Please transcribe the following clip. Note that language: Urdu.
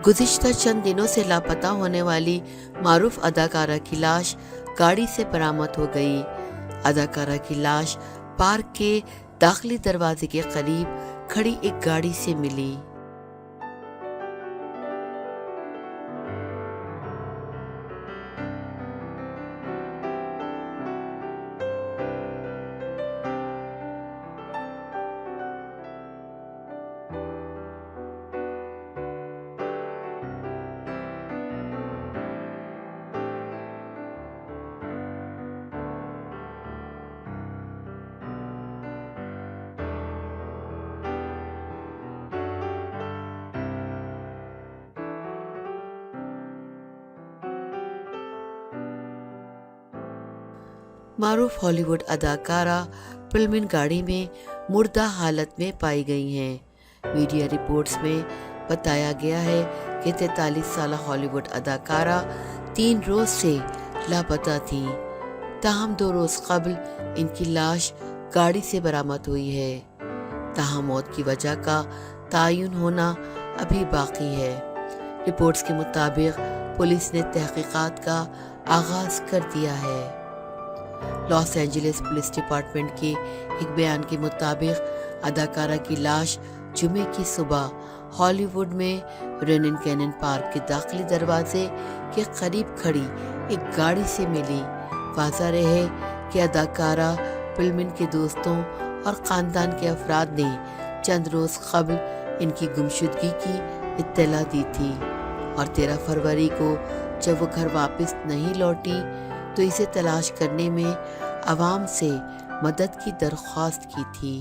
گزشتہ چند دنوں سے لاپتہ ہونے والی معروف اداکارہ کی لاش گاڑی سے برآمد ہو گئی۔ اداکارہ کی لاش پارک کے داخلی دروازے کے قریب کھڑی ایک گاڑی سے ملی۔ معروف ہالی ووڈ اداکارہ پلمن گاڑی میں مردہ حالت میں پائی گئی ہیں۔ میڈیا رپورٹس میں بتایا گیا ہے کہ 43 سالہ ہالی ووڈ اداکارہ 3 روز سے لاپتہ تھیں، تاہم 2 روز قبل ان کی لاش گاڑی سے برآمد ہوئی ہے۔ تاہم موت کی وجہ کا تعین ہونا ابھی باقی ہے۔ رپورٹس کے مطابق پولیس نے تحقیقات کا آغاز کر دیا ہے۔ لاس اینجلس پولیس ڈپارٹمنٹ کے ایک بیان کے مطابق اداکارہ کی لاش جمعے کی صبح ہالی ووڈ میں رینن کینن پارک کے داخلی دروازے کے قریب کھڑی ایک گاڑی سے ملی۔ واضح رہے کہ اداکارہ پلمن کے دوستوں اور خاندان کے افراد نے چند روز قبل ان کی گمشدگی کی اطلاع دی تھی اور 13 فروری کو جب وہ گھر واپس نہیں لوٹی تو اسے تلاش کرنے میں عوام سے مدد کی درخواست کی تھی۔